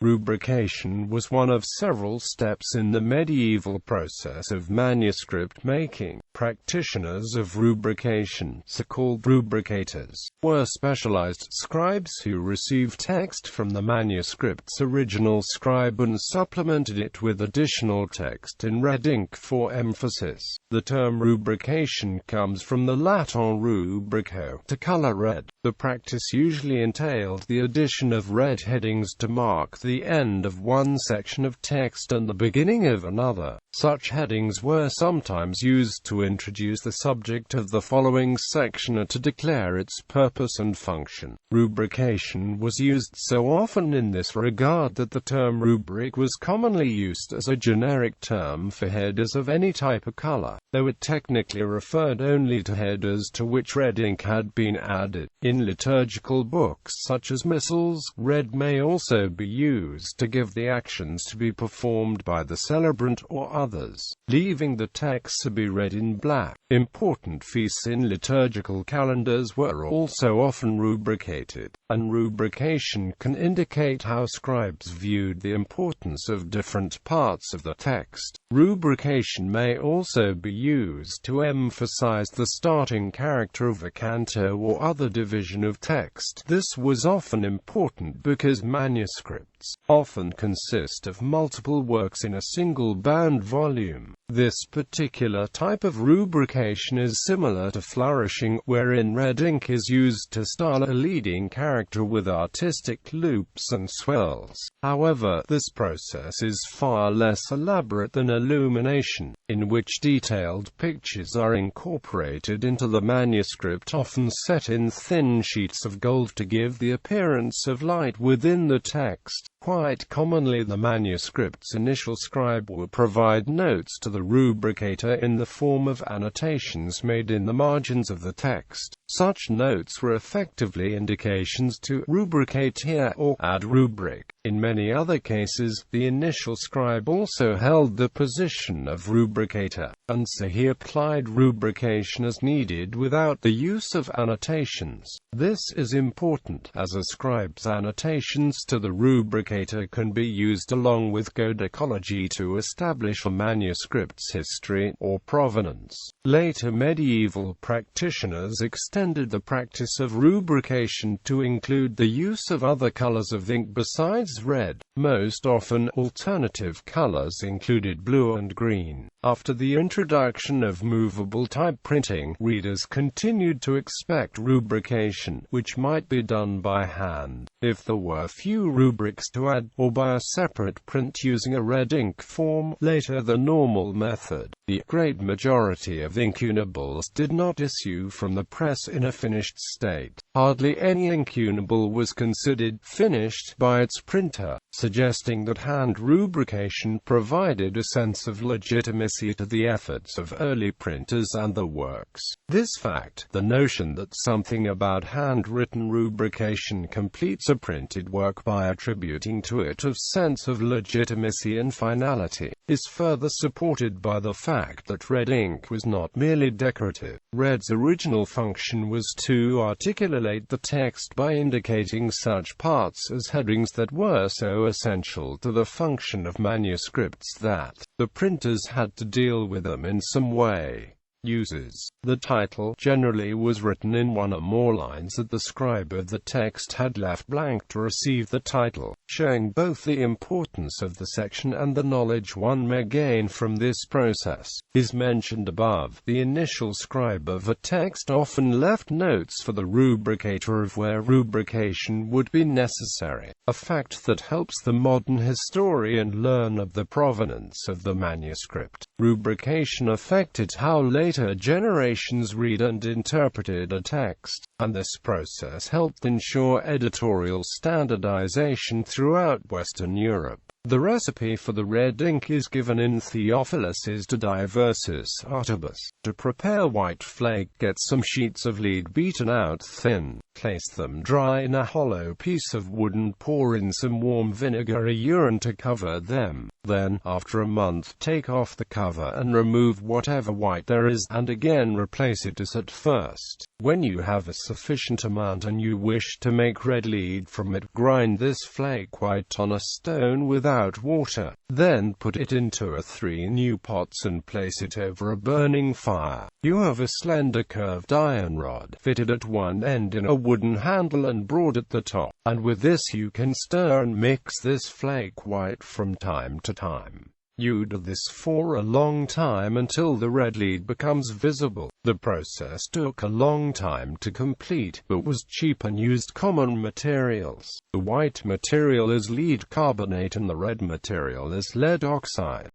Rubrication was one of several steps in the medieval process of manuscript making. Practitioners of rubrication, so-called rubricators, were specialized scribes who received text from the manuscript's original scribe and supplemented it with additional text in red ink for emphasis. The term rubrication comes from the Latin rubrico, to color red. The practice usually entailed the addition of red headings to mark the end of one section of text and the beginning of another. Such headings were sometimes used to introduce the subject of the following section or to declare its purpose and function. Rubrication was used so often in this regard that the term rubric was commonly used as a generic term for headers of any type or color, though it technically referred only to headers to which red ink had been added. In liturgical books such as missals, red may also be used to give the actions to be performed by the celebrant or others, leaving the text to be read in black. Important feasts in liturgical calendars were also often rubricated, and rubrication can indicate how scribes viewed the importance of different parts of the text. Rubrication may also be used to emphasize the starting character of a canto or other division of text. This was often important because manuscripts often consist of multiple works in a single bound volume. This particular type of rubrication is similar to flourishing, wherein red ink is used to style a leading character with artistic loops and swells. However, this process is far less elaborate than illumination, in which detailed pictures are incorporated into the manuscript, often set in thin sheets of gold to give the appearance of light within the text. Quite commonly, the manuscript's initial scribe will provide notes to the rubricator in the form of annotations made in the margins of the text. Such notes were effectively indications to rubricate here or add rubric. In many other cases, the initial scribe also held the position of rubricator, and so he applied rubrication as needed without the use of annotations. This is important, as a scribe's annotations to the rubricator can be used along with codicology to establish a manuscript's history or provenance. Later medieval practitioners extended the practice of rubrication to include the use of other colors of ink besides red. Most often, alternative colors included blue and green. After the introduction of movable type printing, readers continued to expect rubrication, which might be done by hand, if there were few rubrics to add, or by a separate print using a red ink form, later the normal method. The great majority of incunables did not issue from the press in a finished state. Hardly any incunable was considered finished by its printer, suggesting that hand rubrication provided a sense of legitimacy to the efforts of early printers and the works. This fact, the notion that something about handwritten rubrication completes a printed work by attributing to it a sense of legitimacy and finality, is further supported by the fact that red ink was not merely decorative. Red's original function was to articulate the text by indicating such parts as headings that were so essential to the function of manuscripts that the printers had to deal with them in some way. Uses. The title generally was written in one or more lines that the scribe of the text had left blank to receive the title, showing both the importance of the section and the knowledge one may gain from this process. Is mentioned above, the initial scribe of a text often left notes for the rubricator of where rubrication would be necessary, a fact that helps the modern historian learn of the provenance of the manuscript. Rubrication affected how later generations read and interpreted a text, and this process helped ensure editorial standardization throughout Western Europe. The recipe for the red ink is given in Theophilus' versus Artibus. To prepare white flake, get some sheets of lead beaten out thin. Place them dry in a hollow piece of wood and pour in some warm vinegar or urine to cover them. Then, after a month, take off the cover and remove whatever white there is, and again replace it as at first. When you have a sufficient amount and you wish to make red lead from it, grind this flake white on a stone without water. Then put it into 3 new pots and place it over a burning fire. You have a slender curved iron rod, fitted at one end in a wooden handle and broad at the top, and with this you can stir and mix this flake white from time to time. You do this for a long time until the red lead becomes visible. The process took a long time to complete, but was cheap and used common materials. The white material is lead carbonate and the red material is lead oxide.